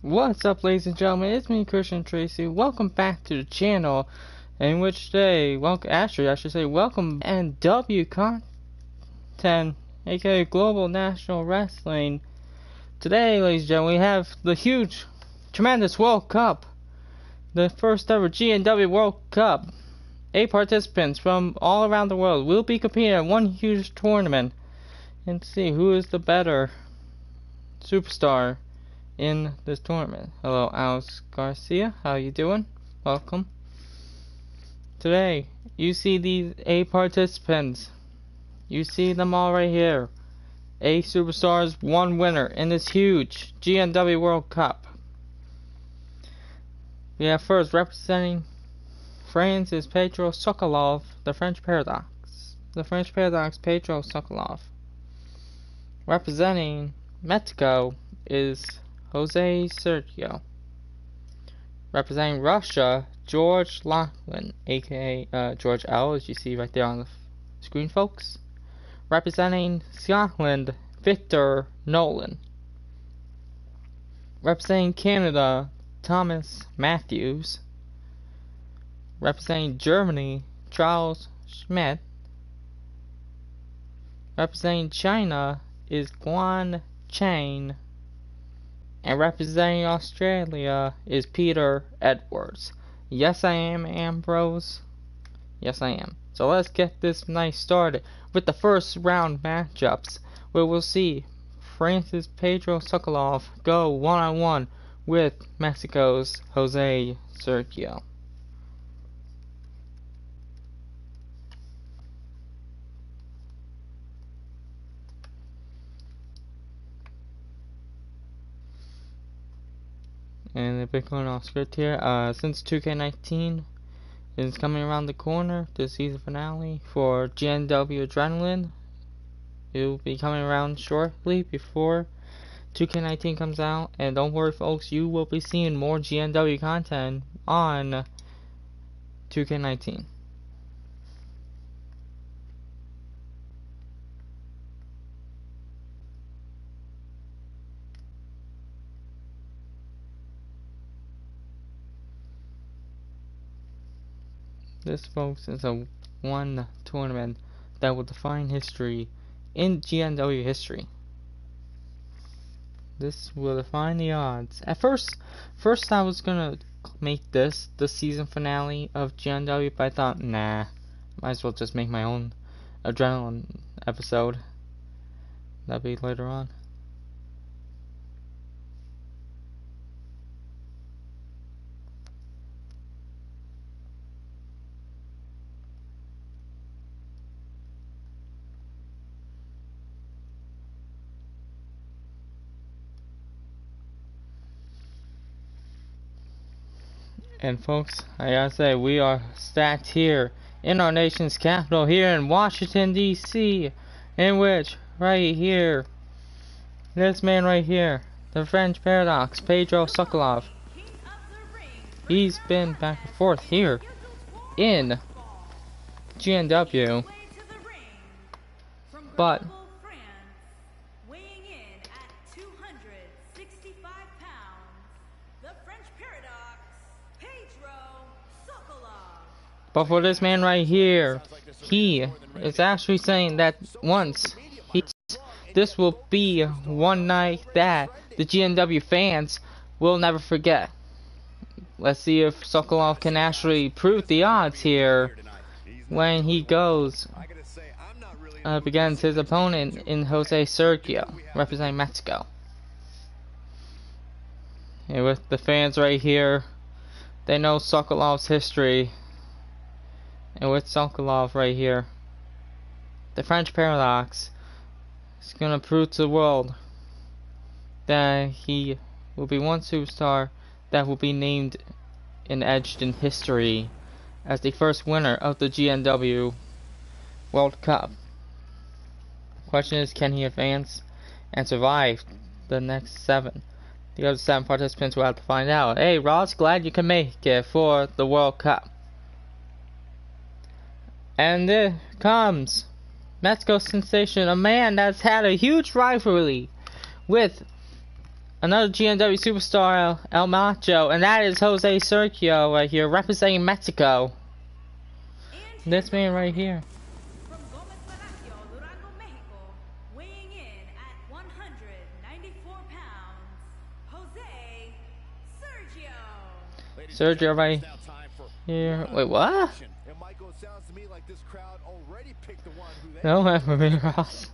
What's up, ladies and gentlemen? It's me, Christian Tracy. Welcome back to the channel, in which today, I should say, welcome GNW content, aka Global National Wrestling. Today, ladies and gentlemen, we have the huge, tremendous World Cup, the first ever GNW World Cup. 8 participants from all around the world will be competing in one huge tournament, and see who is the better superstar in this tournament. Hello, Alex Garcia. How you doing? Welcome. Today, you see these 8 participants. You see them all right here. 8 superstars, 1 winner in this huge GNW World Cup. We have first representing France is Pedro Sokolov, the French Paradox. The French Paradox, Pedro Sokolov. Representing Mexico is Jose Sergio. Representing Russia, George Lachlan, aka George L, as you see right there on the screen, folks. Representing Scotland, Victor Nolan. Representing Canada, Thomas Matthews. Representing Germany, Charles Schmidt. Representing China is Guan Chang. And representing Australia is Peter Edwards. Yes, I am Ambrose. Yes, I am. So let's get this night started with the first round matchups, where we'll see France's Pedro Sokolov go one-on-one with Mexico's Jose Sergio. And a big one off script here. Since 2K19 is coming around the corner, the season finale for GNW Adrenaline, it will be coming around shortly before 2K19 comes out. And don't worry, folks, you will be seeing more GNW content on 2K19. This, folks, is a one tournament that will define history in GNW history. This will define the odds. At first I was gonna make this the season finale of GNW, but I thought, nah, might as well just make my own Adrenaline episode. That'll be later on. And folks, I gotta say, we are stacked here in our nation's capital, here in Washington, D.C., in which, right here, this man right here, the French Paradox, Pedro Sokolov, he's been back and forth here in GNW, but for this man right here, he is actually saying that this will be one night that the GNW fans will never forget. Let's see if Sokolov can actually prove the odds here when he goes against his opponent in Jose Sergio, representing Mexico. And with the fans right here, they know Sokolov's history. And with Sokolov right here, the French Paradox is going to prove to the world that he will be one superstar that will be named and edged in history as the first winner of the GNW World Cup. The question is, can he advance and survive the next 7? The other 7 participants will have to find out. Hey Ross, glad you can make it for the World Cup. And there comes Mexico sensation, a man that's had a huge rivalry with another GNW superstar, El Macho, and that is Jose Sergio right here, representing Mexico. This man right here. Weighing in at 194 pounds, Jose Sergio. Sergio right here. Wait, what? No, Ross.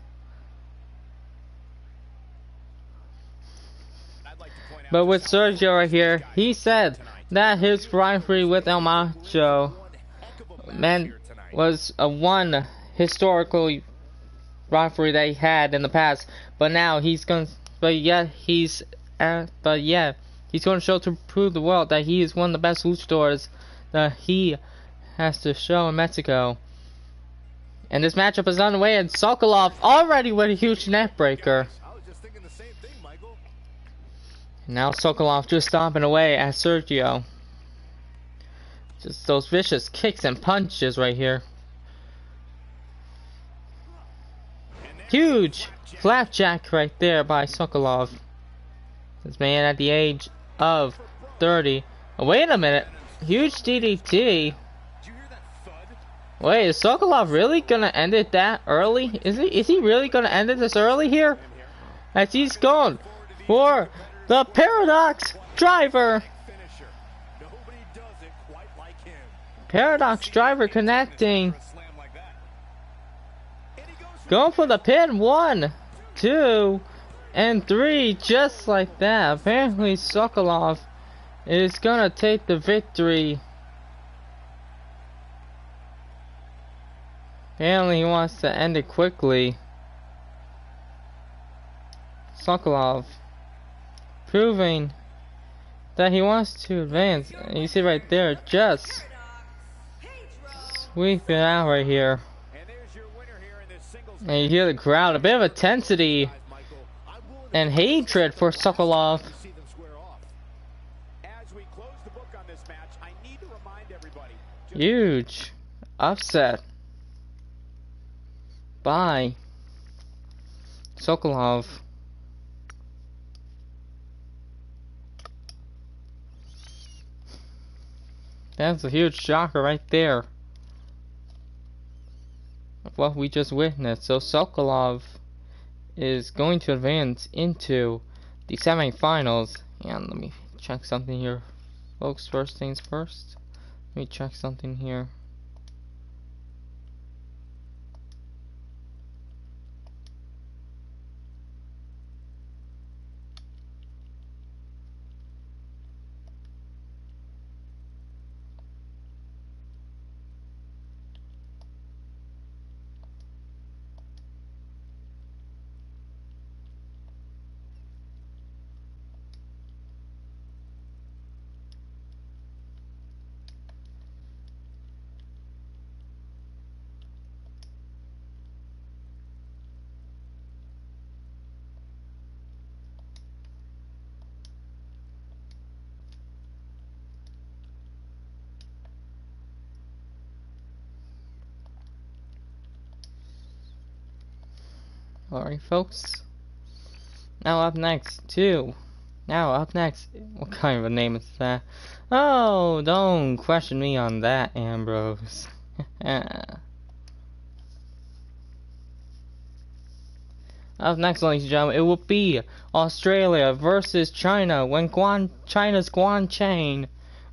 But with Sergio right here, he said that his rivalry with El Macho was a one historical rivalry that he had in the past. But now he's going, he's going to show to prove the world that he is one of the best luchadors that he has to show in Mexico. And this matchup is underway, and Sokolov already with a huge net breaker. Now Sokolov just stomping away at Sergio. Just those vicious kicks and punches right here. Huge flapjack right there by Sokolov. This man at the age of 30. Oh, wait a minute. Huge DDT. Wait, is Sokolov really gonna end it that early? Is he really gonna end it this early here? As he's going for the Paradox Driver. Paradox Driver connecting. Going for the pin. 1, 2, and 3. Just like that. Apparently Sokolov is gonna take the victory. Apparently he wants to end it quickly. Sokolov proving that he wants to advance. And you see right there, just sweep it out right here. And you hear the crowd, a bit of intensity and hatred for Sokolov. Huge upset by Sokolov. That's a huge shocker right there of what we just witnessed. So Sokolov is going to advance into the semifinals. And let me check something here, folks. First things first. Let me check something here. Alright, folks. Now up next, what kind of a name is that? Oh, don't question me on that, Ambrose. Up next, ladies and gentlemen, it will be Australia versus China when China's Guan Chain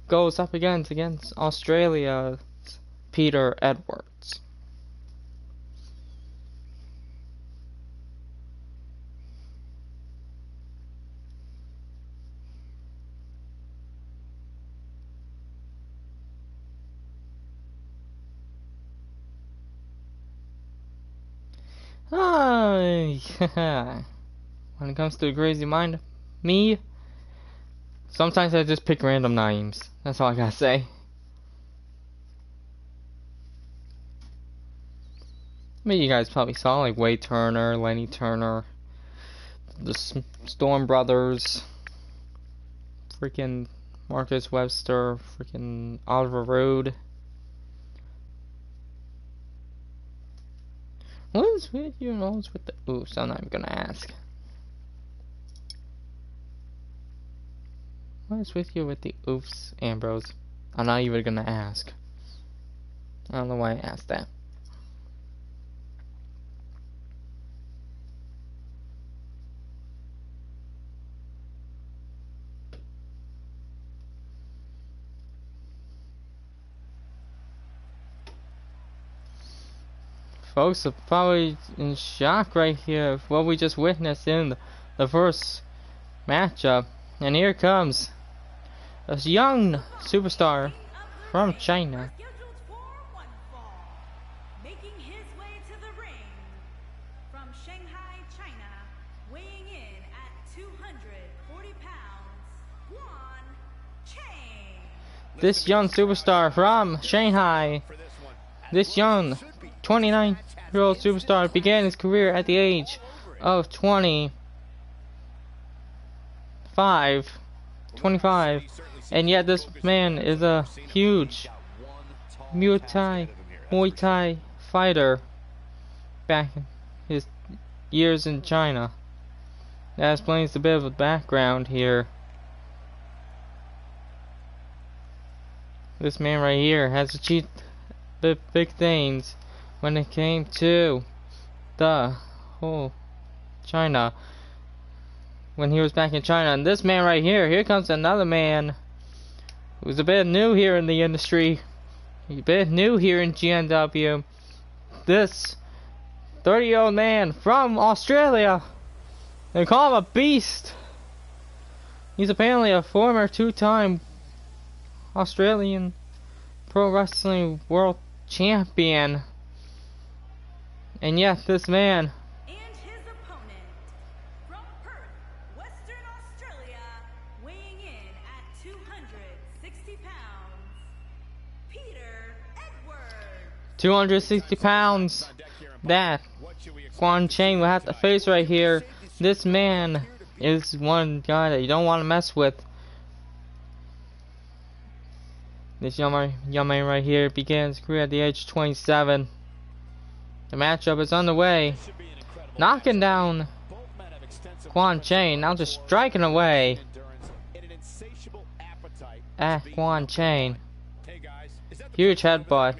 goes up against Australia's Peter Edwards. When it comes to the crazy mind, me, sometimes I just pick random names. That's all I gotta say. I mean, you guys probably saw like Wade Turner, Lenny Turner, the Storm Brothers, freaking Marcus Webster, freaking Oliver Road. What is with you and all with the oops, I'm not even gonna ask. What is with you with the oofs, Ambrose? I'm not even gonna ask. I don't know why I asked that. Folks are probably in shock right here of what we just witnessed in the first matchup. And here comes a young superstar from China. Scheduled for one fall, making his way to the ring from Shanghai, China, weighing in at 240 pounds, Guan Chang. This young superstar from Shanghai, this young 29-year-old superstar began his career at the age of 25, and yet this man is a huge Muay Thai fighter back in his years in China. That explains a bit of the background here. This man right here has achieved big things when it came to the whole China, when he was back in China. And this man right here comes another man who's a bit new here in the industry, a bit new here in GNW. This 30-year-old man from Australia, they call him a beast. He's apparently a former 2-time Australian Pro Wrestling World Champion. And yet this man, And his opponent from Perth, Western Australia, weighing in at 260 pounds, Peter Edwards. 260 pounds, that Guan Chang will have to face right here. This man is one guy that you don't want to mess with. This young man right here began his career at the age of 27. The matchup is underway. Knocking down Guan Chang, now just striking away at Guan Chang. Huge headbutt.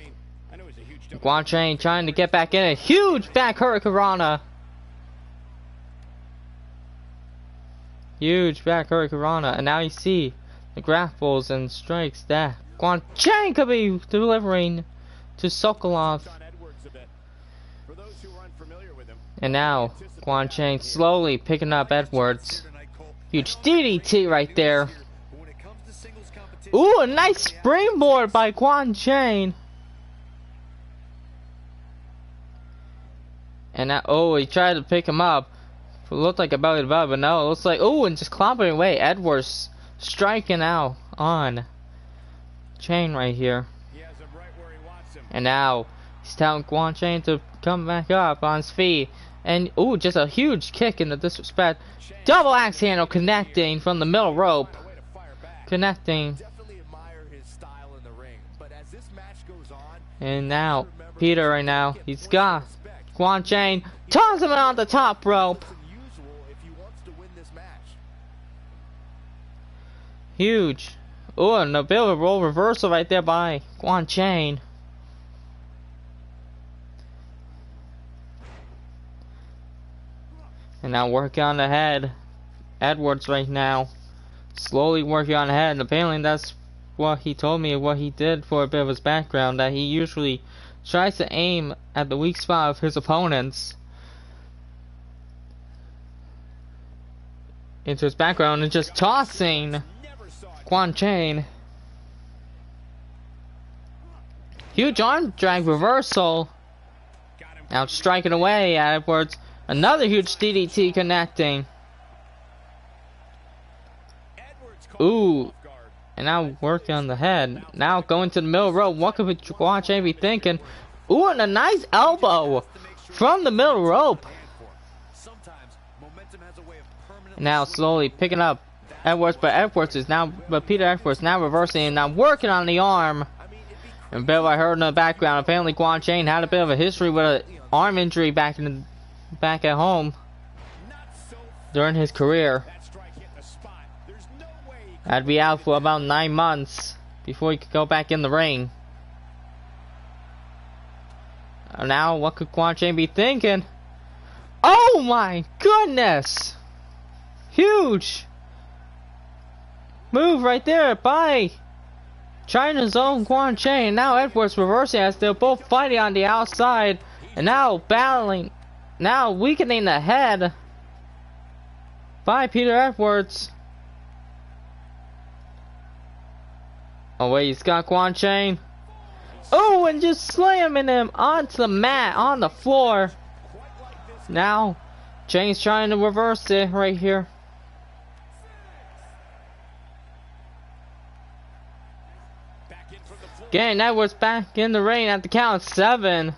Guan Chang trying to get back in it. Huge back hurricanrana. Huge back hurricanrana. And now you see the grapples and strikes that Guan Chang could be delivering to Sokolov. And now Guan Chang slowly picking up Edwards. Huge DDT right there. Ooh, a nice springboard by Guan Chang. And now, oh, he tried to pick him up. It looked like a belly to belly, but no, it looks like, ooh, and just clomping away. Edwards striking out on Chang right here. And now he's telling Guan Chang to come back up on his feet. And, ooh, just a huge kick in the disrespect. Double axe handle connecting from the middle rope. Connecting. And now, Peter right now, he's got Guan Chang. Tosses him on the top rope. Huge. Ooh, and a bit of a roll reversal right there by Guan Chang. And now working on the head. Edwards right now. Slowly working on the head. And apparently that's what he told me, what he did for a bit of his background. That he usually tries to aim at the weak spot of his opponents into his background and just tossing Guan Chang. Huge arm drag reversal. Now striking away at Edwards. Another huge DDT connecting. Ooh. And now working on the head. Now going to the middle rope. What could Guan Chang be thinking? Ooh, and a nice elbow from the middle rope. Now slowly picking up Edwards, but Peter Edwards now reversing and now working on the arm. And Bill, I heard in the background, apparently Guan Chang had a bit of a history with an arm injury back at home during his career. I'd be out for about 9 months before he could go back in the ring. Now, what could Quan Chain be thinking? Oh my goodness! Huge move right there by China's own Quan Chain. Now Edwards reversing as they're both fighting on the outside. And now battling, now weakening the head by Peter Edwards. Oh wait, he's got Quan Chain. Oh, and just slamming him onto the mat, on the floor. Now, Chain's trying to reverse it right here. Getting Edwards back in the ring at the count of 7.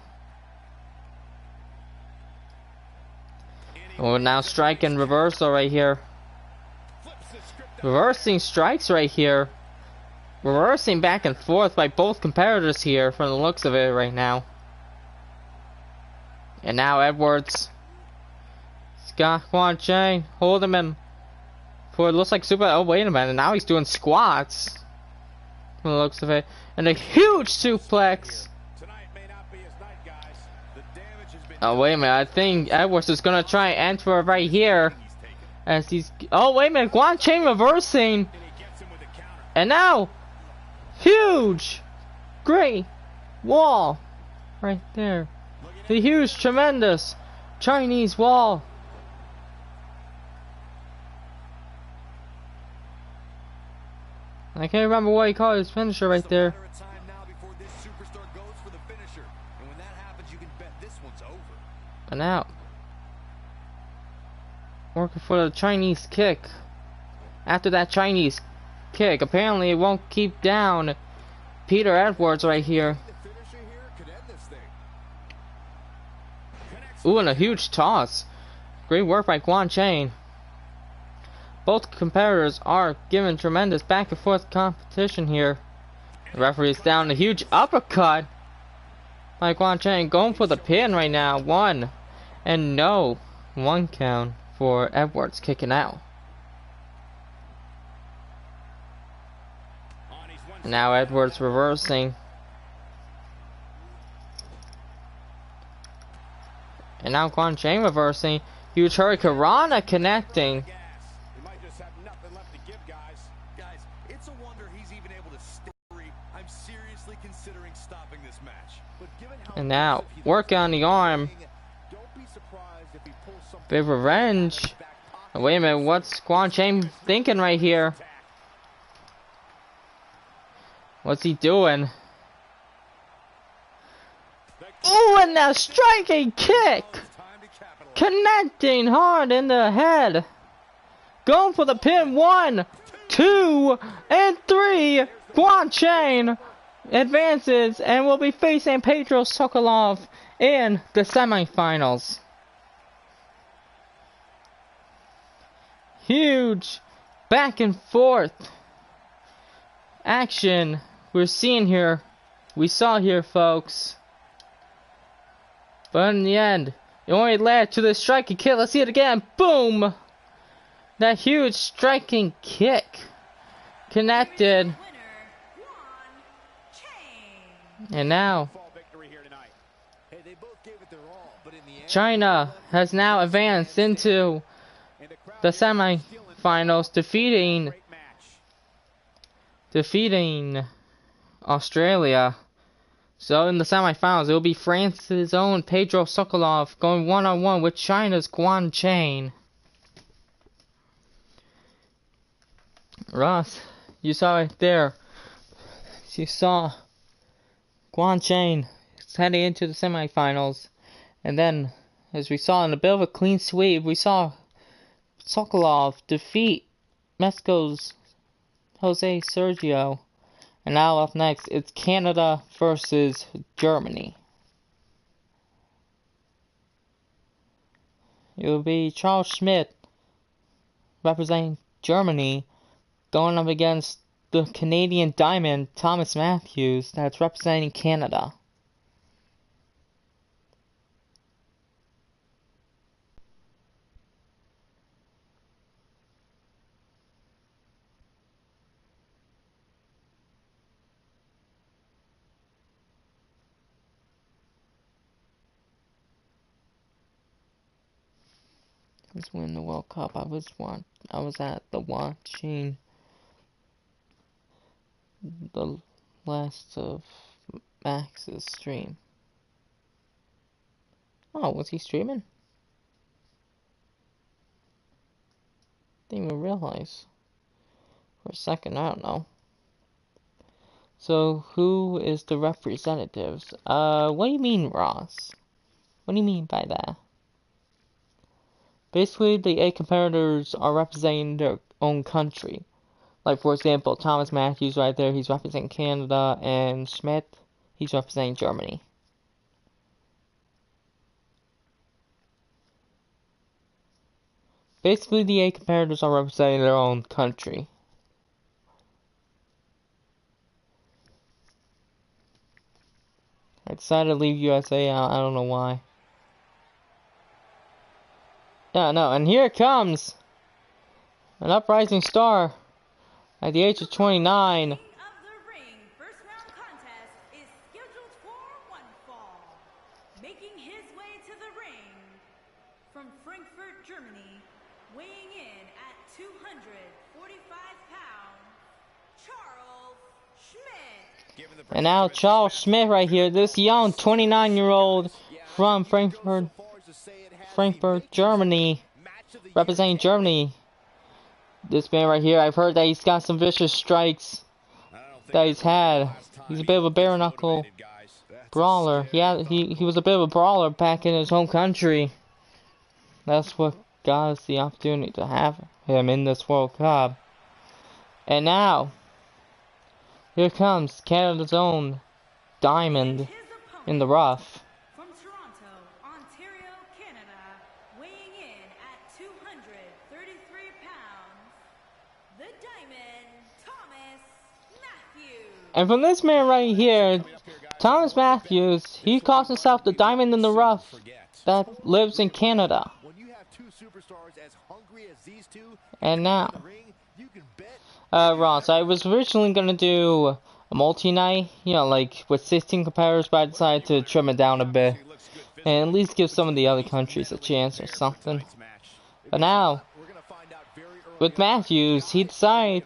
Oh, now striking reversal right here. Reversing strikes right here. Reversing back and forth by both competitors here from the looks of it right now. And now Edwards. He's got Quan Chain holding him for it looks like super. Oh, wait a minute. Now he's doing squats from the looks of it. And a huge suplex. Oh, wait a minute. I think Edwards is going to try and enter right here. As he's. Oh, wait a minute. Quan Chain reversing. And now. Huge. Great wall. Right there. The huge, tremendous Chinese wall. I can't remember what he called his finisher right there. And now, working for the Chinese kick. After that Chinese kick, apparently it won't keep down Peter Edwards right here. Ooh, and a huge toss. Great work by Quan Chain. Both competitors are giving tremendous back and forth competition here. The referee is down, a huge uppercut by Quan Chain, going for the pin right now. 1 and no. 1 count for Edwards kicking out. Now Edwards reversing. And now Quan Chain reversing. Huge Hurricane Rana connecting. And now, work on the arm. Bit of revenge. Oh, wait a minute, what's Quan Chain thinking right here? What's he doing? Ooh, and a striking kick! Connecting hard in the head. Going for the pin. 1, 2, and 3. Quan Chain advances and will be facing Pedro Sokolov in the semifinals. Huge back and forth action we're seeing here. We saw here, folks. But in the end, it only led to the striking kick. Let's see it again. Boom! That huge striking kick connected. And now, China has now advanced into the semi-finals, defeating Australia. So in the semi-finals, it will be France's own Pedro Sokolov going one-on-one with China's Quan Chain. Ross, you saw it there. You saw Quan Chain heading into the semifinals, and then, as we saw in a bit of a clean sweep, we saw Sokolov defeat Mexico's Jose Sergio. And now up next, it's Canada versus Germany. It will be Charles Schmidt representing Germany going up against the Canadian Diamond, Thomas Matthews, that's representing Canada. Let's win the World Cup. I was at the watching the last of Max's stream. Oh, was he streaming? Didn't even realize. For a second, I don't know. So, who is the representatives? What do you mean, Ross? What do you mean by that? Basically, the 8 competitors are representing their own country. Like, for example, Thomas Matthews right there, he's representing Canada, and Schmidt, he's representing Germany. Basically, the 8 competitors are representing their own country. I decided to leave USA out, I don't know why. Yeah, no, and here it comes! An uprising star at the age of 29. Of the ring, first round contest is scheduled for one fall. Making his way to the ring from Frankfurt, Germany, weighing in at 245 pounds, Charles Schmidt. And now Charles Schmidt right here, this young 29-year-old from Frankfurt, Germany, representing Germany. This man right here, I've heard that he's got some vicious strikes that he's had. He's a bit of a bare knuckle brawler. He was a bit of a brawler back in his home country. That's what got us the opportunity to have him in this World Cup. And now, here comes Canada's own Diamond in the rough. From Toronto, Ontario, Canada, weighing in at 233 pounds, the Diamond, Thomas Matthews. And from this man right here, Thomas Matthews, he calls himself the Diamond in the rough that lives in Canada. And now, Ross, I was originally going to do a multi-night, like with 16 competitors, but I decided to trim it down a bit and at least give some of the other countries a chance or something. But now, with Matthews, he decided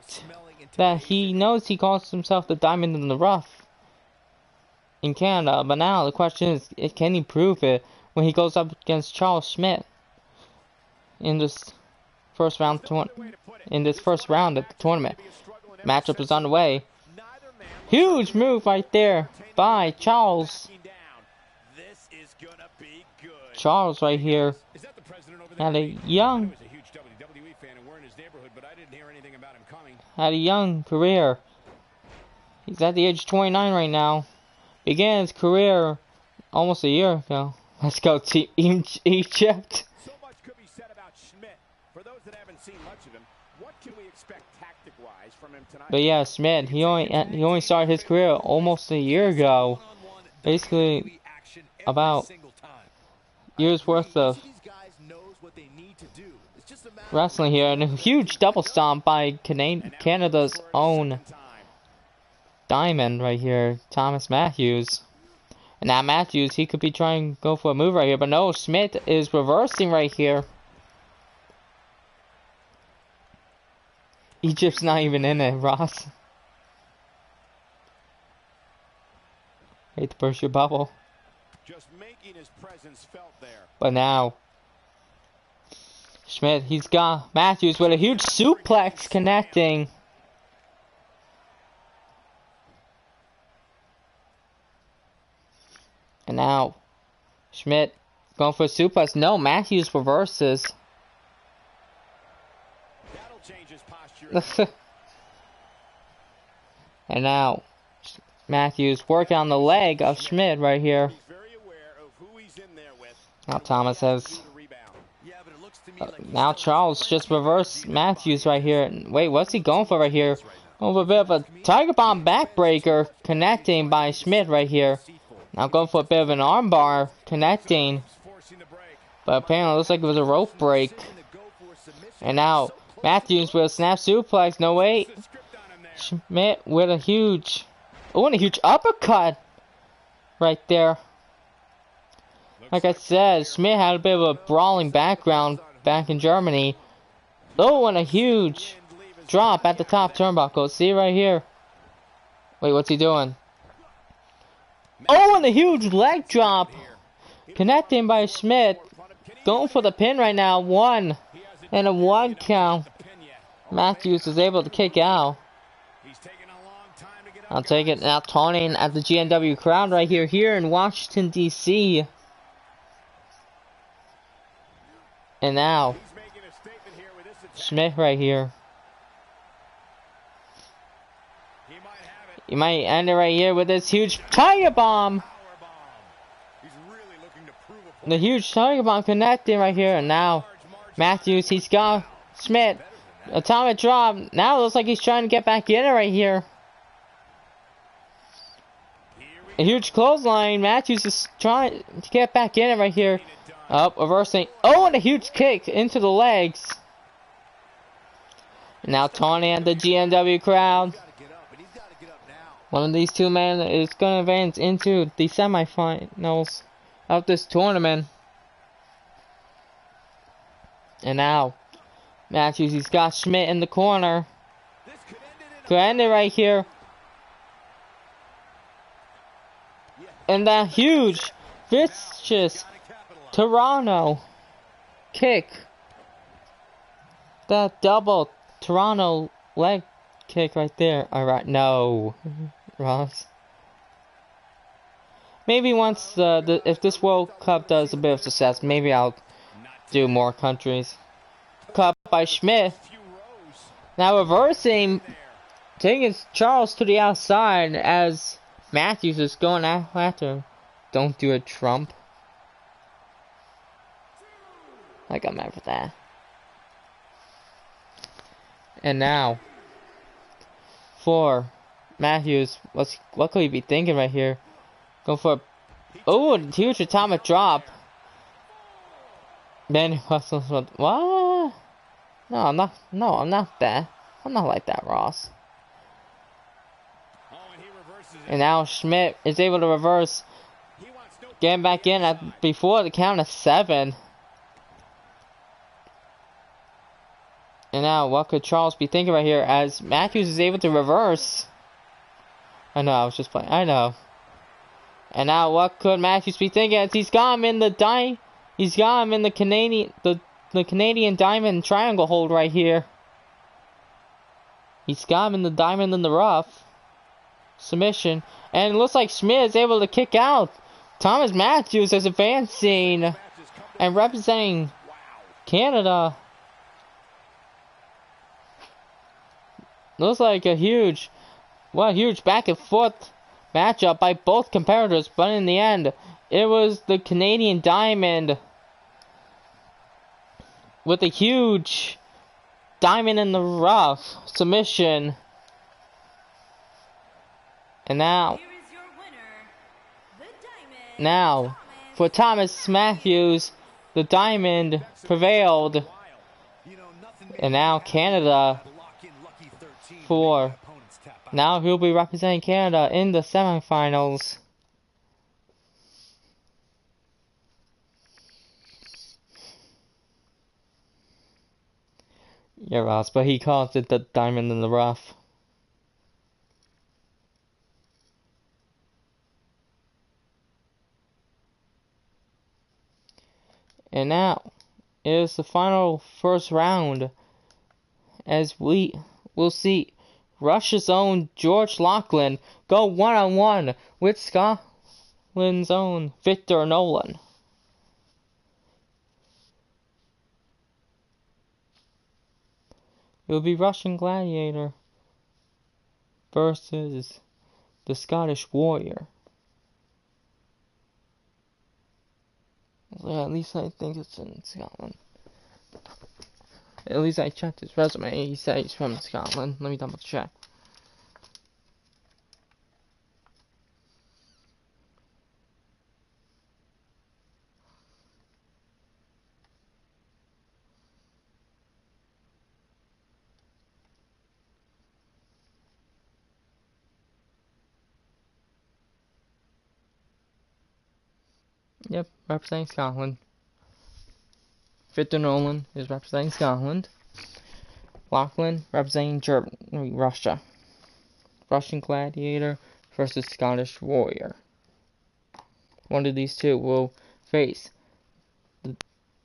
that he knows he calls himself the Diamond in the rough in Canada, but now the question is, can he prove it when he goes up against Charles Schmidt in this first round of the tournament? Matchup is underway. Huge move right there by Charles. Charles right here had a young career. He's at the age of 29 right now. Began his career almost a year ago. Let's go Team Egypt. So much could be said about Schmidt. For those that haven't seen much of him, what can we expect tactic-wise from him tonight? But yeah, Schmidt, he only started his career almost a year ago. Basically, about years worth of wrestling here, and a huge double stomp by Canada's own Diamond right here, Thomas Matthews. And now Matthews, he could be trying to go for a move right here, but no, Schmidt is reversing right here. Egypt's not even in it, Ross. Hate to burst your bubble. Just making his presence felt there. But now, Schmidt, he's got Matthews with a huge suplex connecting. And now, Schmidt going for a suplex. No, Matthews reverses. That'll change his posture. And now, Matthews working on the leg of Schmidt right here. He's very aware of who he's in there with. Now Thomas has... now Charles just reversed Matthews right here. Wait, what's he going for right here? Over a bit of a Tiger Bomb backbreaker connecting by Schmidt right here. Now going for a bit of an armbar connecting. But apparently it looks like it was a rope break. And now Matthews with a snap suplex. No, wait. Schmidt with a huge... oh, and a huge uppercut right there. Like I said, Schmidt had a bit of a brawling background back in Germany. Oh, and a huge drop at the top turnbuckle. See right here. Wait, what's he doing? Oh, and a huge leg drop. Connecting by Schmidt. Going for the pin right now. 1. And a 1 count. Matthews is able to kick out. I'll take it now. Taunting at the GNW crowd right here in Washington, D.C. And now, Schmidt right here. He might end it right here with this huge Tiger Bomb. The huge Tiger Bomb connecting right here. And now, Matthews, he's got Schmidt. Atomic drop. Now it looks like he's trying to get back in it right here. A huge clothesline. Matthews is trying to get back in it right here. Up, reversing. Oh, and a huge kick into the legs. Now taunting at the GNW crowd. One of these two men is going to advance into the semifinals of this tournament. And now, Matthews, he's got Schmidt in the corner. Could end it right here. And that huge, vicious Toronto kick. That double Toronto leg kick right there. Alright, no. Ross. Maybe once if this World Cup does a bit of success, maybe I'll do more countries. Cut by Schmidt. Now reversing, taking Charles to the outside as Matthews is going after him. Don't do it, Trump. I got mad for that. And now, for Matthews, what could he be thinking right here? Go for a huge atomic drop. Then what? No, I'm not. No, I'm not that. I'm not like that, Ross. And now Schmidt is able to reverse, getting back in at before the count of 7. And now, what could Charles be thinking right here as Matthews is able to reverse? I know, I was just playing. I know. And now, what could Matthews be thinking as he's got him in the He's got him in the Canadian Diamond Triangle hold right here. He's got him in the Diamond in the Rough submission, and it looks like Schmidt is able to kick out. Thomas Matthews is advancing and representing Canada. Looks like a huge back and forth matchup by both competitors, but in the end, it was the Canadian Diamond with a huge Diamond in the Rough submission. And now, for Thomas Matthews, the Diamond prevailed. And now Canada, now he'll be representing Canada in the semifinals. Yeah, Ross, but he calls it the Diamond in the Rough. And now is the final first round, as we will see Russia's own George Lachlan go one-on-one with Scotland's own Victor Nolan. It will be Russian Gladiator versus the Scottish Warrior. Yeah, at least I think it's in Scotland. At least I checked his resume. He said he's from Scotland. Let me double check. Yep, representing Scotland. Victor Nolan is representing Scotland. Lachlan representing Germany, Russia. Russian Gladiator versus Scottish Warrior. One of these two will face the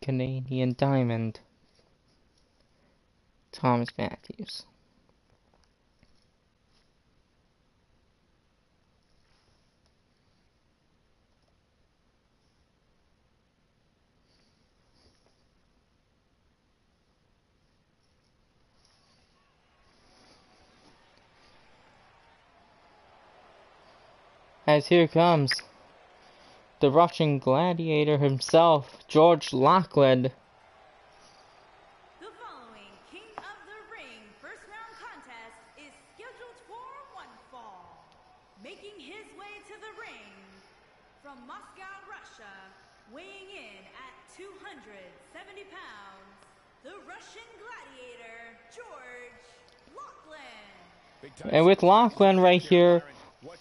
Canadian Diamond, Thomas Matthews. As here comes the Russian Gladiator himself, George Lachlan. The following King of the Ring first round contest is scheduled for one fall. Making his way to the ring from Moscow, Russia, weighing in at 270 pounds, the Russian Gladiator, George Lachlan. And with Lachlan right here,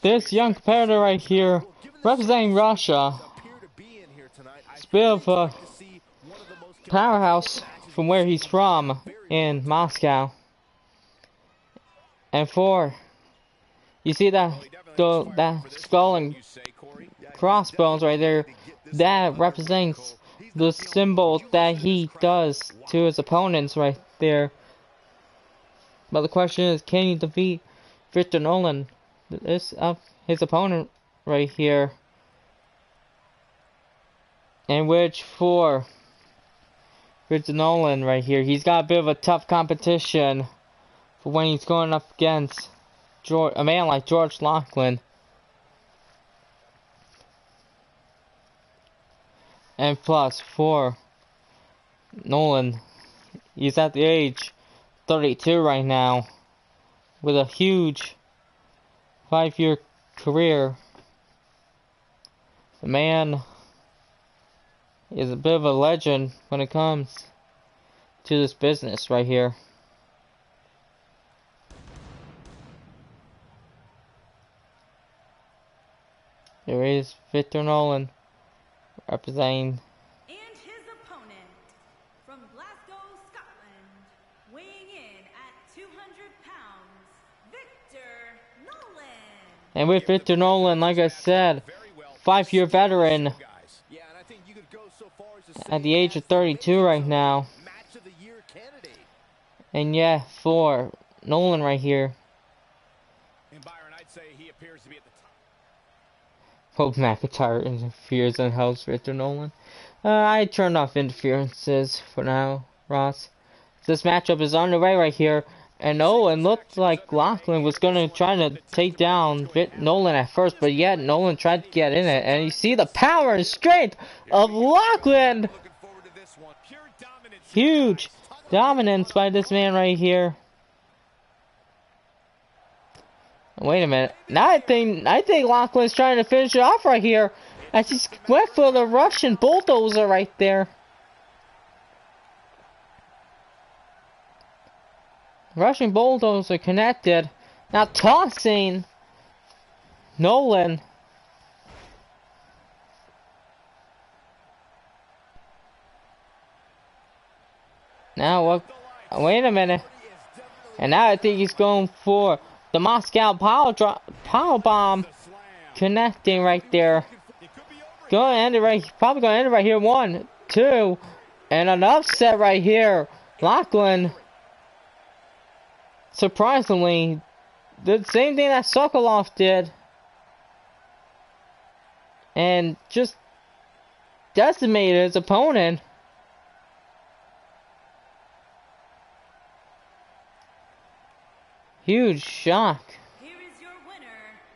this young competitor right here, representing Russia, it's a bit of a powerhouse from where he's from in Moscow. And you see that skull and crossbones right there, that represents the symbol that he does to his opponents right there. But the question is, can he defeat Victor Nolan? This his opponent right here, in which for Victor Nolan right here, he's got a bit of a tough competition for when he's going up against a man like George Lachlan. And plus for Nolan, he's at the age 32 right now, with a huge 5-year career. The man is a bit of a legend when it comes to this business right here. There is Victor Nolan representing. And his opponent from Glasgow, Scotland, weighing in at 200 pounds, Victor Nolan. And with Victor Nolan, like I said, 5-year veteran at the age of 32 right now. And yeah, for Nolan right here. Hope McIntyre interferes and helps Victor Nolan. I turned off interferences for now, Ross. This matchup is underway right here. And Nolan looked like Lachlan was going to try to take down Nolan at first, but yet Nolan tried to get in it. And you see the power and strength of Lachlan. Huge dominance by this man right here. Wait a minute. Now I think Lachlan's trying to finish it off right here. As he went for the Russian bulldozer right there. Russian bulldozer connected. Now tossing Nolan. Now what? Wait a minute. And now I think he's going for the Moscow power bomb, connecting right there. Going to end it right. Probably going to end it right here. 1, 2, and an upset right here. Lachlan, surprisingly, did the same thing that Sokolov did, and just decimated his opponent. Huge shock. Here is your winner,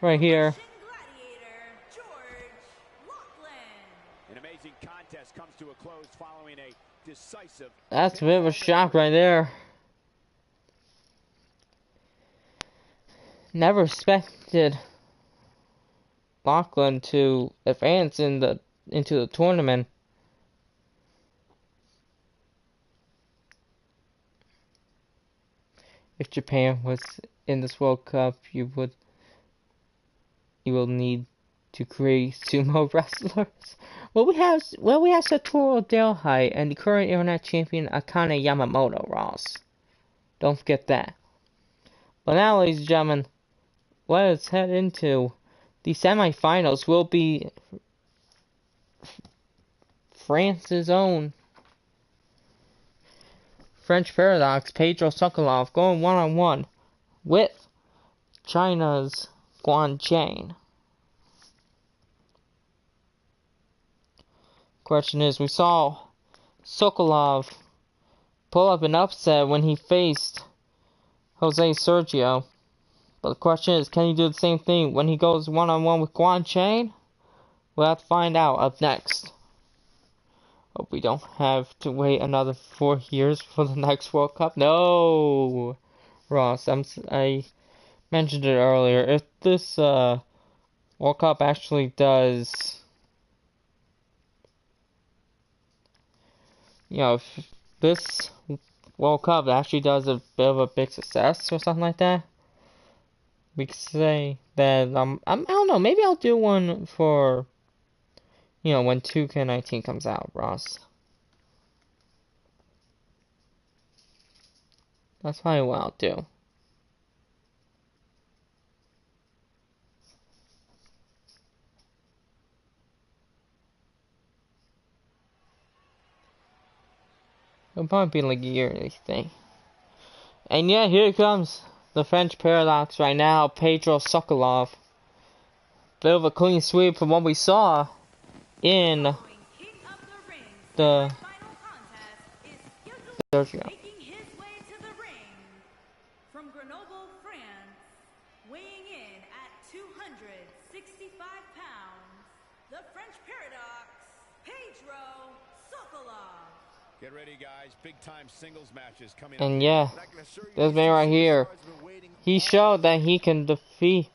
right here. Gladiator, George Lachlan. An amazing contest comes to a close following a decisive. That's a bit of a shock right there. Never expected Lachlan to advance into the tournament. If Japan was in this World Cup, you will need to create sumo wrestlers. Well, we have Satoru Delhite and the current internet champion Akane Yamamoto, Ross. Don't forget that. But now, ladies and gentlemen, let's head into the semifinals. Will be France's own French Paradox, Pedro Sokolov, going one-on-one with China's Guan Cheng. Question is, we saw Sokolov pull up an upset when he faced Jose Sergio. But the question is, can he do the same thing when he goes one-on-one with Guan Cheng? We'll have to find out up next. Hope we don't have to wait another 4 years for the next World Cup. No, Ross, I mentioned it earlier. If this World Cup actually does, if this World Cup actually does a bit of a big success or something like that, we could say that I don't know. Maybe I'll do one for when 2K19 comes out, Ross. That's probably what I'll do. It'll probably be like a yearly thing. And yeah, here comes the French Paradox right now, Pedro Sokolov. Bit of a clean sweep from what we saw in the Sergio. Making his way to the ring from Grenoble, France, weighing in at 265 pounds, the French Paradox, Pedro Sokolov. Get ready, guys. Big time singles matches coming And yeah, this man right here, he showed that he can defeat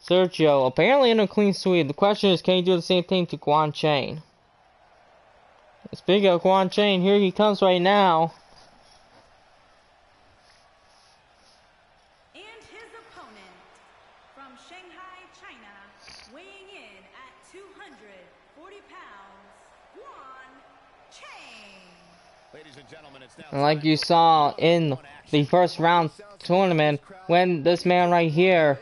Sergio, apparently in a clean sweep. The question is, can he do the same thing to Guan Cheng? Speaking of Guan Cheng, here he comes right now. And his opponent from Shanghai, China, weighing in at 240 pounds, Guan Cheng. Ladies and gentlemen, it's now And like you saw in the first round tournament, when this man right here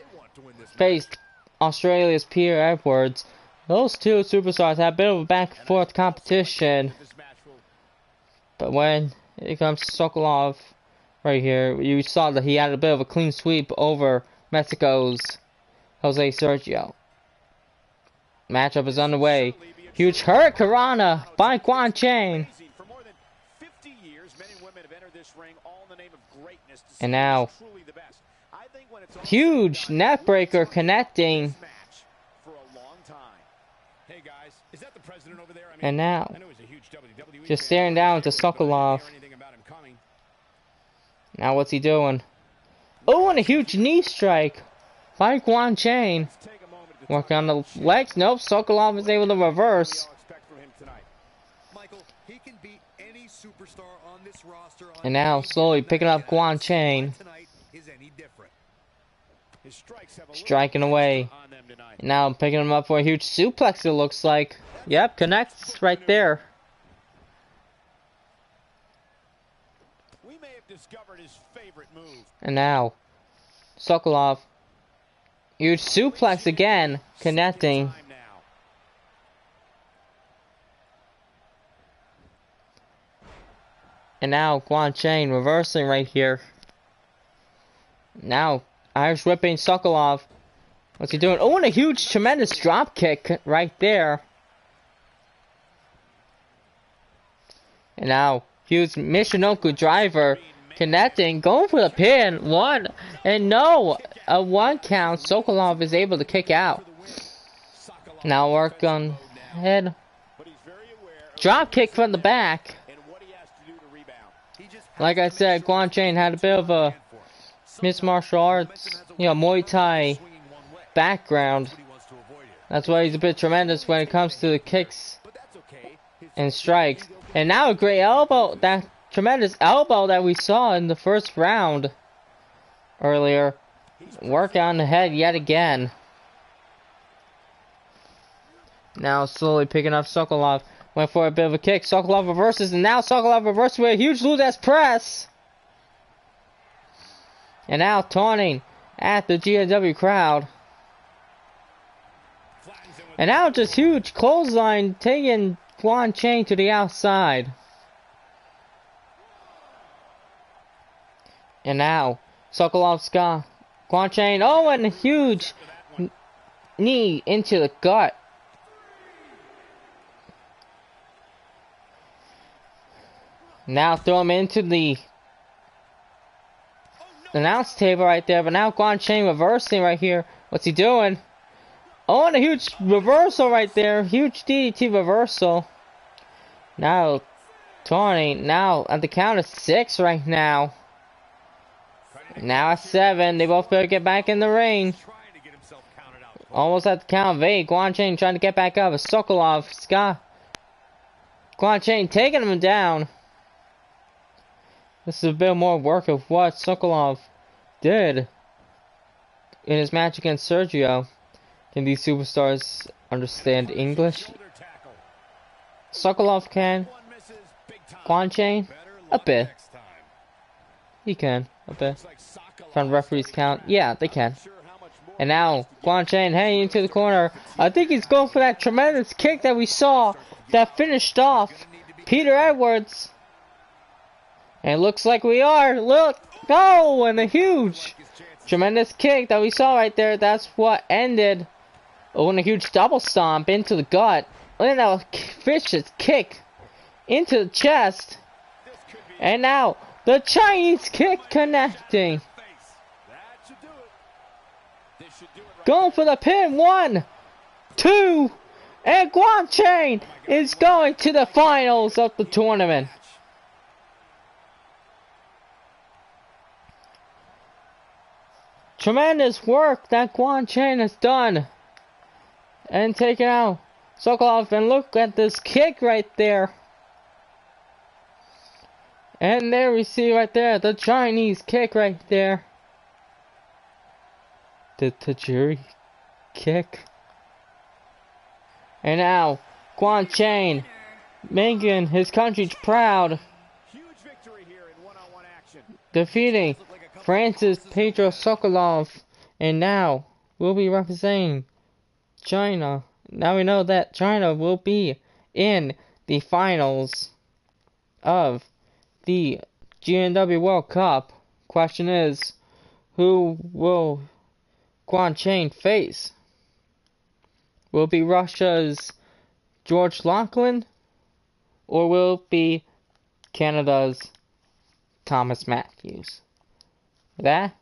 faced Australia's Pierre Edwards, those two superstars had a bit of a back and forth competition. But when it comes to Sokolov right here, you saw that he had a bit of a clean sweep over Mexico's Jose Sergio. Matchup is underway. Huge Hurricanrana by Guan Cheng. For more than 50 years, men and women have entered this ring all in the name of greatness. And now, Truly the best. I think when it's huge net breaker connecting. For a long time. Hey guys, is that the president over there? And now, I know he's a huge WWE just fan, staring down to Sokolov. Now what's he doing? Oh, and a huge knee strike by Guan Cheng. Working on the legs. Nope, Sokolov is able to reverse. And now slowly picking up Guan Cheng. Striking away. And now picking him up for a huge suplex, it looks like. Yep, connects right there. We may have discovered his favorite move. And now, Sokolov. Huge suplex again, connecting. And now Guan Cheng reversing right here. Now, Irish whipping Sokolov. What's he doing? Oh, and a huge, tremendous drop kick right there. And now, huge Michinoku driver connecting, going for the pin. One, and no, a 1 count. Sokolov is able to kick out. Now work on head. Drop kick from the back. Like I said, Guan Cheng had a bit of a mixed martial arts, Muay Thai background. That's why he's a bit tremendous when it comes to the kicks and strikes. And now a great elbow, that tremendous elbow that we saw in the first round earlier. Work on the head yet again. Now slowly picking up Sokolov. Went for a bit of a kick. Sokolov reverses, and now Sokolov reverses with a huge Lutez press. And now taunting at the GNW crowd. And now just huge clothesline taking Guan Chain to the outside. And now Sokolov's got Guan Chain. Oh, and a huge knee into the gut. Now throw him into the announce table right there. But now Guan Chain reversing right here. What's he doing? Oh, and a huge reversal right there. Huge DDT reversal. Now taunting. Now at the count of 6 right now. Now at 7. They both better get back in the ring. Almost at the count of 8. Guan Chain trying to get back up. Sokolov, Scott. Guan Chain taking him down. This is a bit more work of what Sokolov did in his match against Sergio. Can these superstars understand English? Sokolov can. Guan Chain? A bit. He can. A bit. From referee's count. Yeah, they can. And now, Guan Chain heading into the corner. I think he's going for that tremendous kick that we saw that finished off Peter Edwards. And it looks like we are. Look. Oh, and a huge, tremendous kick that we saw right there. That's what ended. Oh, and a huge double stomp into the gut. And that vicious kick into the chest. And now, the Chinese kick connecting. Going for the pin. 1, 2. And Guan Chain is going to the finals of the tournament. Tremendous work that Guan Chain has done. And taken out Sokolov. And look at this kick right there. And there we see right there the Chinese kick right there. The Tajiri kick. And now Guan Chain making his country proud. Defeating Francis Pedro Sokolov, and now we'll be representing China. Now we know that China will be in the finals of the GNW World Cup. Question is, who will Guan Chain face? Will it be Russia's George Lachlan, or will it be Canada's Thomas Matthews? That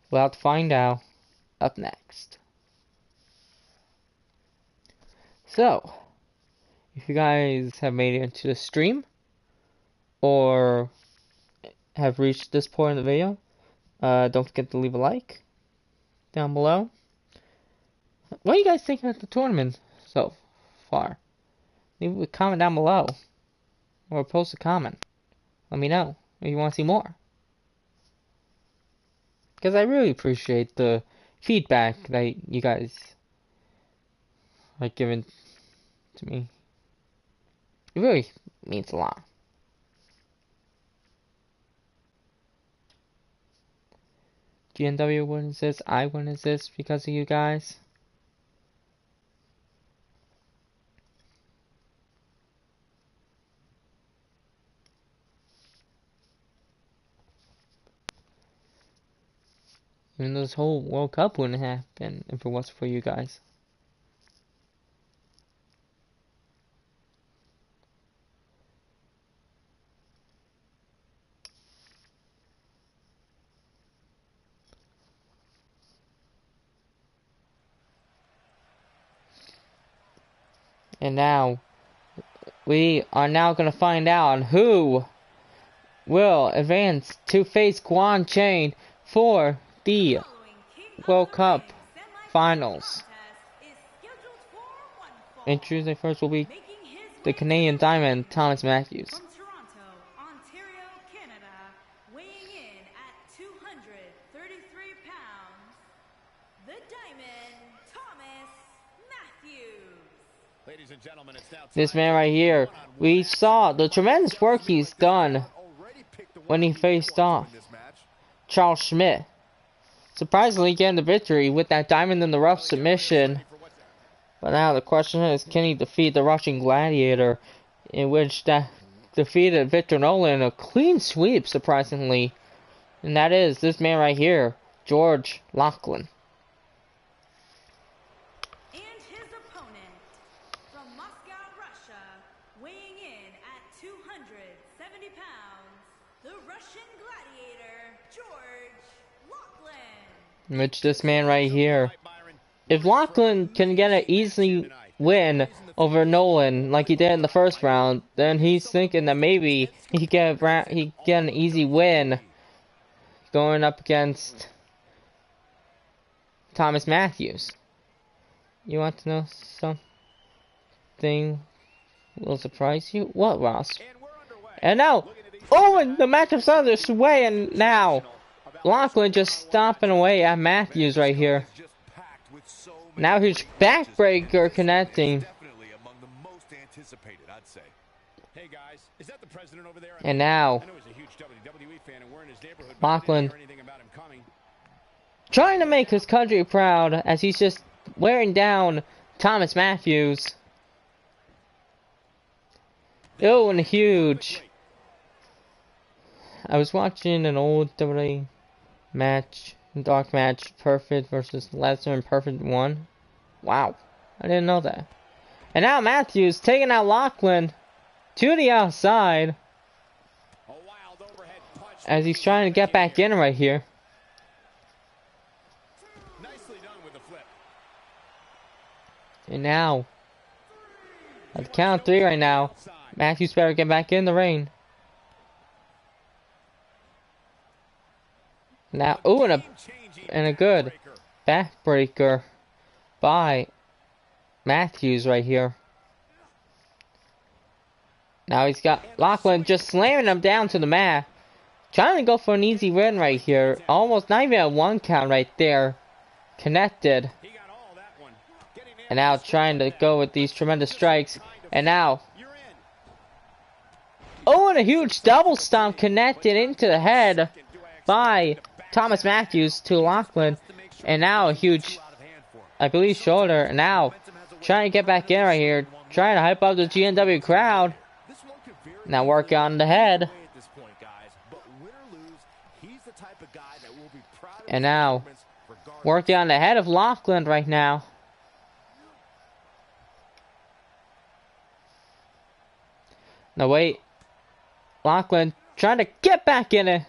we'll have to find out up next. So, if you guys have made it into the stream or have reached this point in the video, don't forget to leave a like down below. What are you guys thinking of the tournament so far? Leave a comment down below or post a comment. Let me know if you want to see more. Because I really appreciate the feedback that you guys are giving to me. It really means a lot. GNW wins this, I win this because of you guys. Even though this whole World Cup wouldn't happen if it wasn't for you guys. And now, we are now going to find out who will advance to face Guan Chain for the World Cup Finals. And Tuesday first will be the Canadian Diamond, Thomas Matthews. From Toronto, Ontario, Canada, weighing in at 233 pounds, the Diamond, Thomas Matthews. Ladies and gentlemen, it's now This man right here, we saw the tremendous work he's done when he faced off Charles Schmidt. Surprisingly getting the victory with that diamond in the rough submission. But now the question is, can he defeat the Russian Gladiator, in which that defeated Victor Nolan in a clean sweep, surprisingly. And that is this man right here, George Lachlan. And his opponent from Moscow, Russia, weighing in at 270 pounds, the Russian Gladiator, George Lachlan. Which this man right here, if Lachlan can get an easy win over Nolan like he did in the first round, then he's thinking that maybe he get an easy win going up against Thomas Matthews. You want to know something will surprise you? What, Ross? And now, Owen, the matchup started this way, and now Lachlan just stomping away at Matthews right here. Now huge backbreaker connecting. And now Lachlan trying to make his country proud as he's just wearing down Thomas Matthews. Oh, and huge. I was watching an old WWE match, dark match, Perfect versus Lesnar and Perfect won. Wow, I didn't know that. And now Matthews taking out Lachlan to the outside as he's trying to get back in right here. And now, at the count of 3 right now, Matthews better get back in the ring. Now, ooh, and a good backbreaker by Matthews right here. Now he's got Lachlan just slamming him down to the mat. Trying to go for an easy win right here. Almost not even a 1 count right there. Connected. And now trying to go with these tremendous strikes. And now. Oh, and a huge double stomp connected into the head by Thomas Matthews to Lachlan. And now a huge, I believe, shoulder. And now trying to get back in right here. Trying to hype up the GNW crowd. Now work on the head. And now working on the head of Lachlan right now. Now wait. Lachlan trying to get back in it.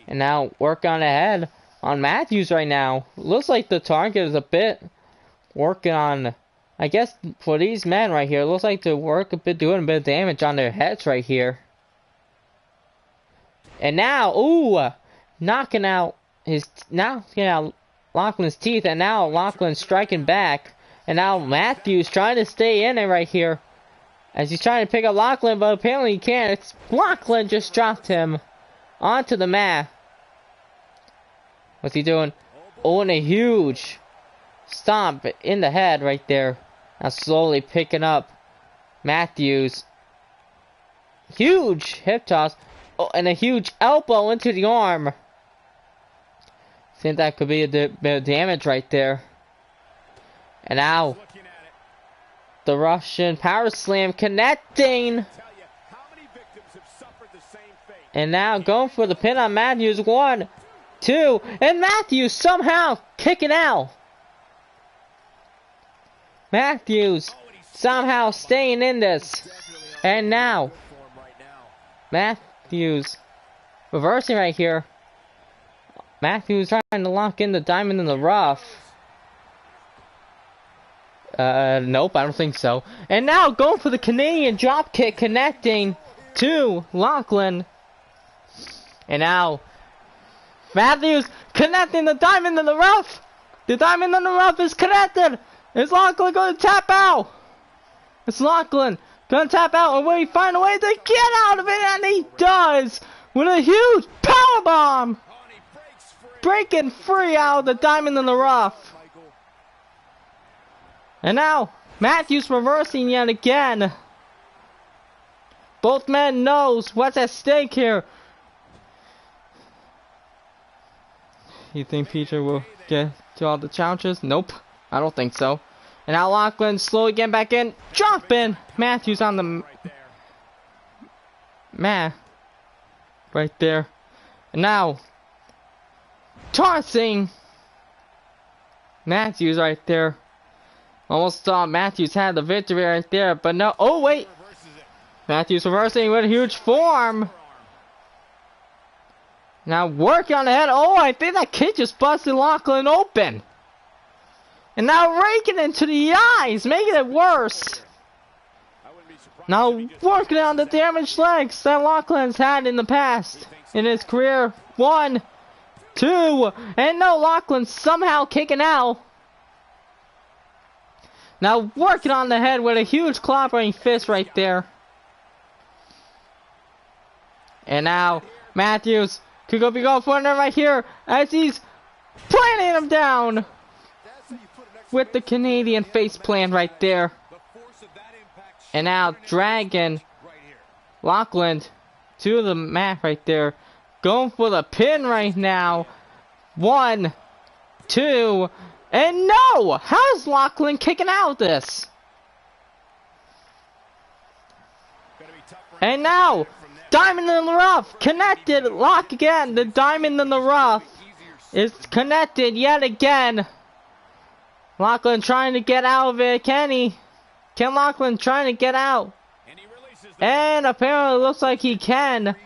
And now work on the head on Matthews right now. Looks like the target is a bit working on, I guess for these men right here, it looks like to work a bit, doing a bit of damage on their heads right here. And now, ooh, knocking out Lachlan's teeth, and now Lachlan striking back. And now Matthews trying to stay in it right here. As he's trying to pick up Lachlan, but apparently he can't. It's Lachlan just dropped him onto the mat. What's he doing? Oh, and a huge stomp in the head right there. Now slowly picking up Matthews. Huge hip toss. Oh, and a huge elbow into the arm. I think that could be a bit of damage right there. And now the Russian power slam connecting. And now going for the pin on Matthews. 1, 2, and Matthews somehow kicking out. Matthews somehow staying in this. And now Matthews reversing right here. Matthews trying to lock in the diamond in the rough. Nope, I don't think so. And now going for the Canadian dropkick connecting to Lachlan. And now Matthews connecting the diamond in the rough. The diamond in the rough is connected. Is Lachlan going to tap out? It's Lachlan going to tap out, and will he find a way to get out of it? And he does with a huge powerbomb. Breaking free out of the diamond in the rough. And now, Matthews reversing yet again. Both men knows what's at stake here. You think Peter will get to all the challenges? Nope, I don't think so. And now Lachlan slowly getting back in, dropping Matthews on the mat right there. And now tossing Matthews right there. Almost thought Matthews had the victory right there, but no. Oh wait, Matthews reversing with a huge form. Now working on the head. Oh, I think that kick just busted Lachlan open. And now raking into the eyes, making it worse. Now working on the damaged legs that Lachlan's had in the past in his career. 1, 2, and no, Lachlan somehow kicking out. Now working on the head with a huge clobbering fist right there. And now Matthews could be going for another right here as he's planting him down with the Canadian face plant right there. And now dragging Lachlan to the mat right there. Going for the pin right now. 1, 2, and no! How's Lachlan kicking out of this? And now, diamond in the rough, connected, lock again. The diamond in the rough is connected yet again. Lachlan trying to get out of it, can he? Can Lachlan trying to get out? And apparently looks like he can,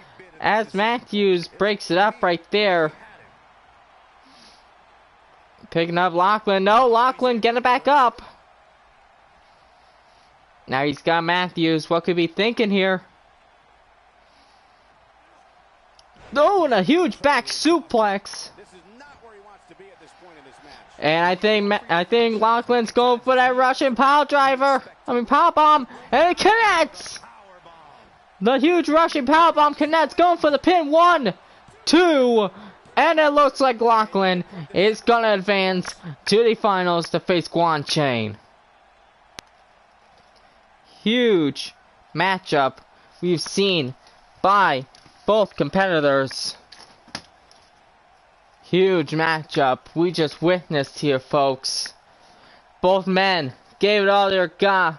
as Matthews breaks it up right there. Picking up Lachlan. No, Lachlan getting it back up. Now he's got Matthews. What could he be thinking here? Oh, and a huge back suplex. And I think Lachlan's going for that Russian power driver. Power bomb, and it connects. The huge Russian power bomb connects, going for the pin. 1, 2, and it looks like Lachlan is gonna advance to the finals to face Guan Chain. Huge matchup we've seen by both competitors. Huge matchup we just witnessed here, folks. Both men gave it all they got,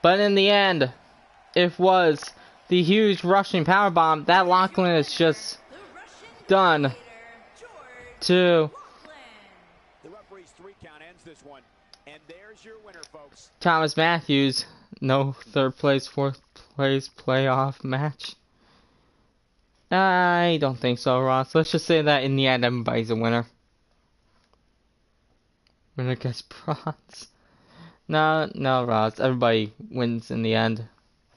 but in the end, it was the huge Russian powerbomb that Lachlan has just done to Thomas Matthews. No third place, fourth place playoff match. I don't think so, Ross. Let's just say that in the end, everybody's a winner. Winner gets bronze. No, Ross. Everybody wins in the end.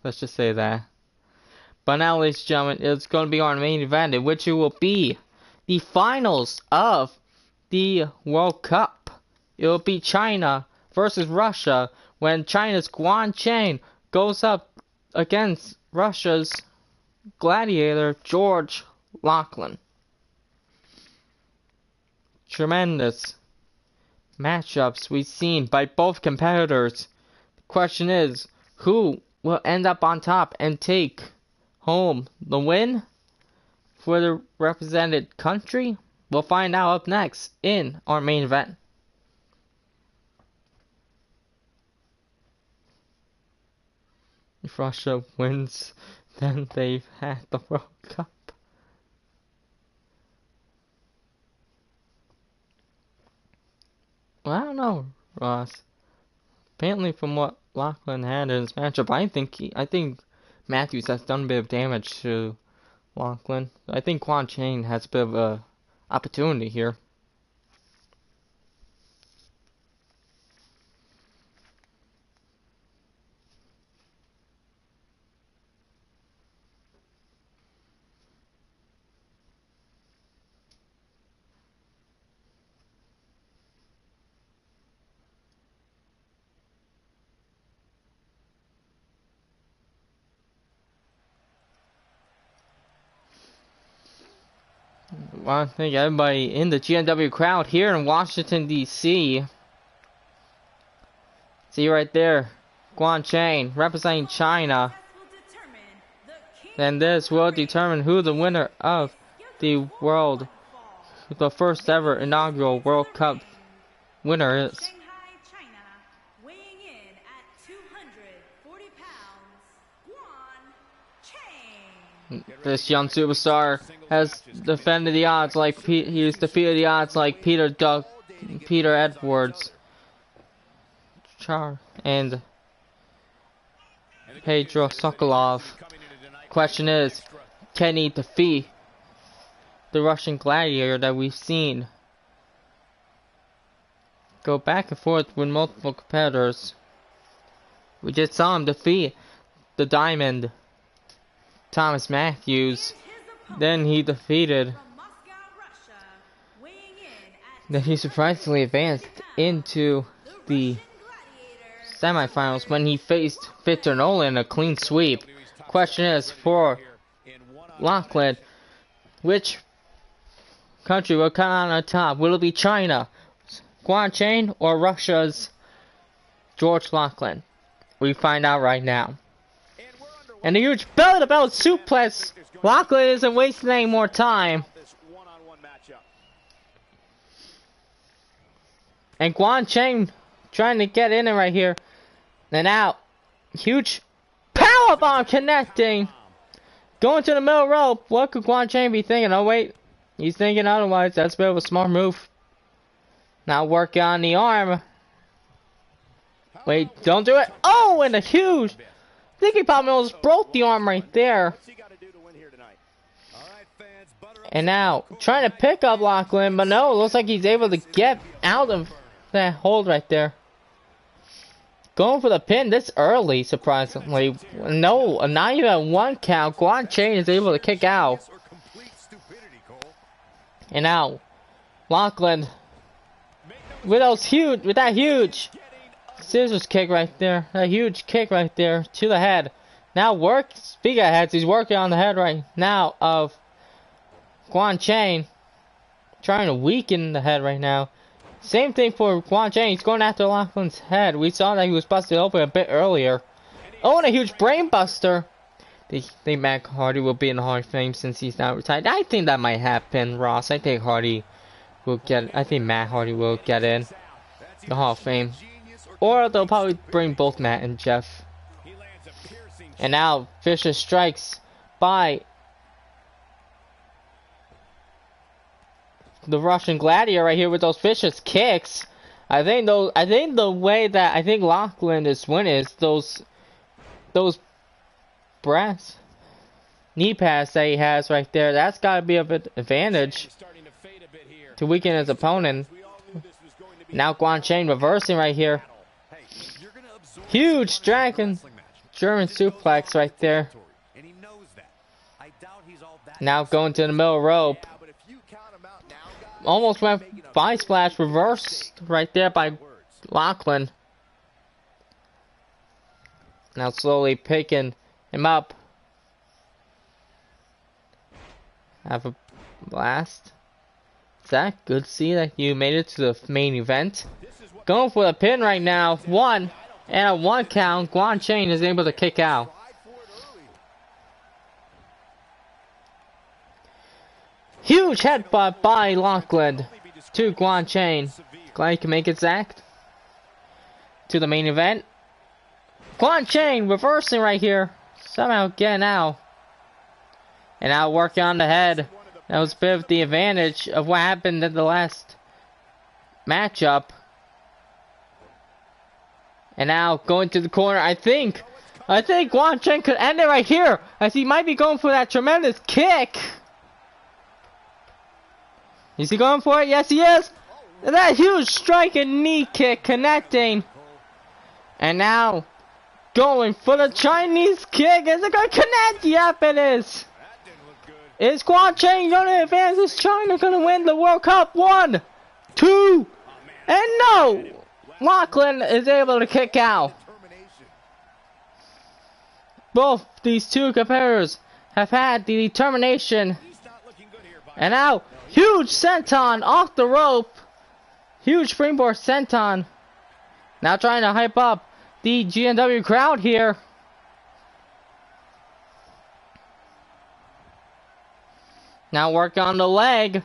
Let's just say that. But now, ladies and gentlemen, it's going to be our main event, in which it will be the finals of the World Cup. It will be China versus Russia, when China's Guan Chain goes up against Russia's gladiator George Lachlan. Tremendous matchups we've seen by both competitors. The question is, who will end up on top and take home the win for the represented country? We'll find out up next in our main event. If Russia wins, then they've had the World Cup. Well, I don't know, Ross. Apparently, from what Lachlan had in his matchup, I think Matthews has done a bit of damage to Lachlan. I think Guan Chain has a bit of a opportunity here. I want to thank everybody in the GNW crowd here in Washington, D.C. See right there, Guan Chen representing China. And this will determine who the winner of the first ever inaugural World Cup winner is. Shanghai, China, weighing in at 240 pounds, Guan Chen. This young superstar has defended the odds like he's defeated the odds like Peter Edwards, and Pedro Sokolov. Question is, can he defeat the Russian gladiator that we've seen go back and forth with multiple competitors? We just saw him defeat the Diamond, Thomas Matthews. Then he defeated. Then he surprisingly advanced into the semifinals when he faced Victor Nolan in a clean sweep. Question is for Lachlan, which country will come out on top? Will it be China, Guan Chen, or Russia's George Lachlan? We find out right now. And a huge belly-to-belly suplex. Lachlan isn't wasting any more time. And Guan Chen trying to get in it right here. And out. Huge powerbomb connecting. Going to the middle rope. What could Guan Chen be thinking? Oh wait, he's thinking otherwise. That's a bit of a smart move. Now work on the arm. Wait, don't do it. Oh, and a huge. I think he probably almost broke the arm right there. And now trying to pick up Lachlan, but no, it looks like he's able to get out of that hold right there. Going for the pin this early, surprisingly. No, not even at 1 count. Guan Chen is able to kick out. And now, Lachlan with that huge scissors kick right there. That huge kick right there to the head. Now speaking of heads, he's working on the head right now of Guan Chen. Trying to weaken the head right now. Same thing for Guan Chen. He's going after Lachlan's head. We saw that he was busted open a bit earlier. Oh, and a huge brain buster. They think Matt Hardy will be in the Hall of Fame since he's not retired. I think that might happen, Ross. I think Matt Hardy will get in the Hall of Fame. Or they'll probably bring both Matt and Jeff. And now vicious strikes by the Russian gladiator right here with those vicious kicks. I think the way that Lachlan is winning is those brass knee pads that he has right there. That's got to be of an advantage to weaken his opponent. Now Guan Chen reversing right here. Huge dragon German suplex right there. Now going to the middle rope. Almost went by splash, reversed right there by Lachlan. Now slowly picking him up. Have a blast. Zach, good to see that you made it to the main event. Going for the pin right now. 1, and at 1 count, Guan Chen is able to kick out. Huge headbutt by Lachlan to Guan Chen. Glad he can make it, Zach. To the main event. Guan Chen reversing right here. Somehow getting out. And now working on the head. That was a bit of the advantage of what happened in the last matchup. And now going to the corner. I think Guan Chen could end it right here. As he might be going for that tremendous kick. Is he going for it? Yes, he is. And that huge strike and knee kick connecting. And now going for the Chinese kick. Is it going to connect? Yep, it is. Is Guan Chen going to advance? Is China going to win the World Cup? 1, 2, and no! Lachlan is able to kick out. Both these two competitors have had the determination. And now, huge senton off the rope. Huge springboard senton. Now trying to hype up the GNW crowd here. Now work on the leg.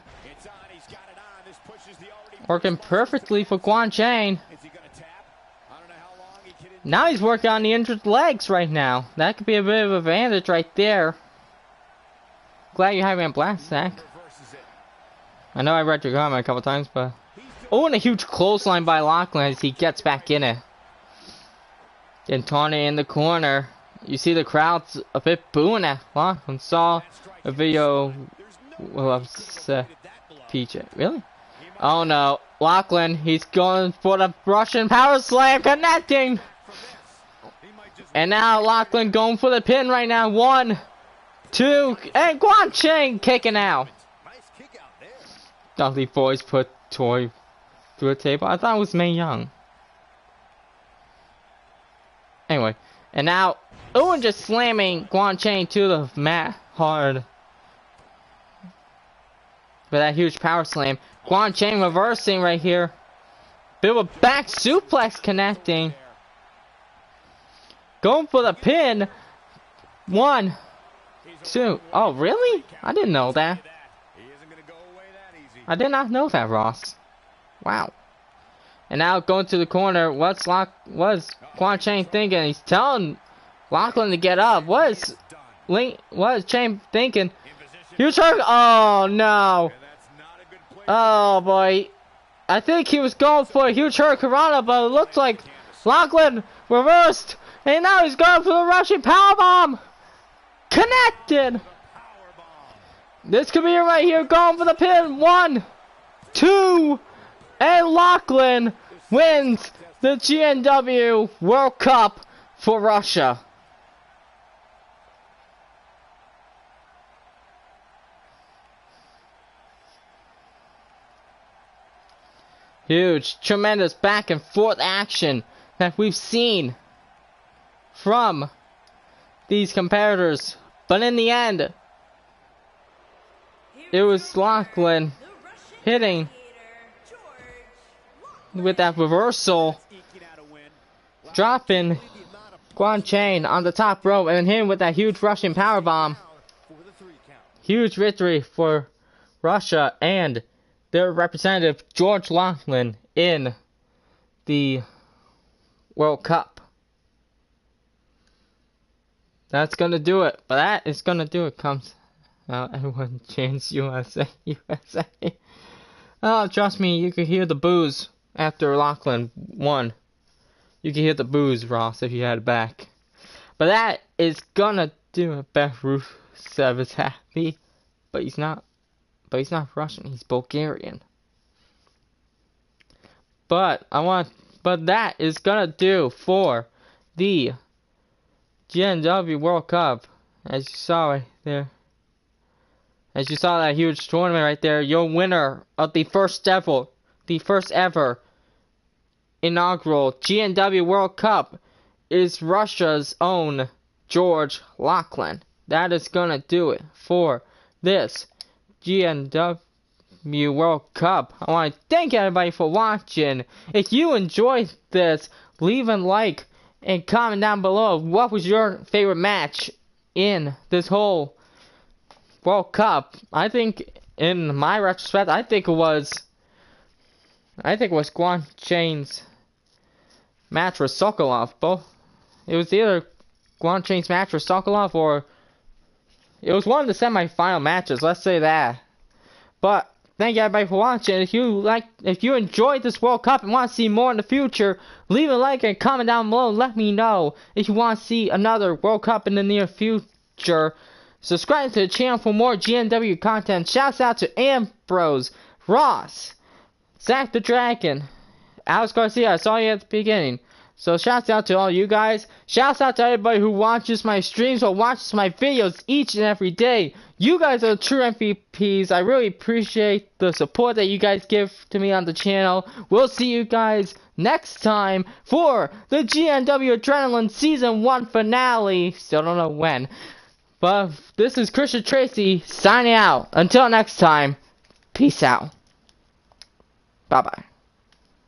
Working perfectly for Quan Chang. Now he's working on the injured legs right now. That could be a bit of an advantage right there. Glad you have me on Black Sack. I know I read your comment a couple times, but... Oh, and a huge clothesline by Lachlan as he gets back in it. Then Tony in the corner. You see the crowd's a bit booing at Lachlan. Saw a video of PJ. Really? Oh no. Lachlan, he's going for the Russian power slam, connecting. And now Lachlan going for the pin right now. 1, 2, and Quan Chang kicking out. Thought the boys put Toy through a table. I thought it was Mae Young. Anyway, and now Owen just slamming Quan Chang to the mat hard. With that huge power slam. Quan Chang reversing right here. Bit of a back suplex connecting. Going for the pin. 1, 2. Oh, really? I didn't know that. I did not know that, Ross. Wow. And now going to the corner. What's Quan Chang thinking? He's telling Lachlan to get up. What is Chang thinking? Huge hurt. Oh no. Oh boy. I think he was going for a huge hurricanrana, but it looks like Lachlan reversed. And now he's going for the Russian powerbomb. Connected. This could be it right here. Going for the pin. 1, 2. And Lachlan wins the GNW World Cup for Russia. Huge, tremendous back and forth action that we've seen from these competitors. But in the end, it was Lachlan hitting with that reversal, dropping Quan Chang on the top rope and hitting with that huge Russian powerbomb. Huge victory for Russia and their representative George Lachlan in the World Cup. That's gonna do it. But that is gonna do it. Comes out, everyone chants USA, USA. Oh, trust me, you could hear the boos after Lachlan won. You can hear the boos, Ross, if you had it back. But that is gonna do it. Beth Rusev is happy, but he's not. But he's not Russian. He's Bulgarian. But that is gonna do for the GNW World Cup. As you saw right there. As you saw that huge tournament right there, your winner of the first ever inaugural GNW World Cup is Russia's own George Lachlan. That is gonna do it for this GNW World Cup. I want to thank everybody for watching. If you enjoyed this, leave a like and comment down below what was your favorite match in this whole World Cup. I think, in my retrospect, I think it was Quan Chang's match with Sokolov. Both. It was either Quan Chang's match with Sokolov or it was one of the semi-final matches. Let's say that. But thank you everybody for watching. If you enjoyed this World Cup and want to see more in the future, leave a like and comment down below. Let me know if you want to see another World Cup in the near future. Subscribe to the channel for more GNW content. Shouts out to Ambrose, Ross, Zach the Dragon, Alex Garcia. I saw you at the beginning. So shouts out to all you guys. Shouts out to everybody who watches my streams or watches my videos each and every day. You guys are true MVPs. I really appreciate the support that you guys give to me on the channel. We'll see you guys next time for the GNW Adrenaline Season 1 finale. Still don't know when. But this is Christian Tracy signing out. Until next time, peace out. Bye-bye.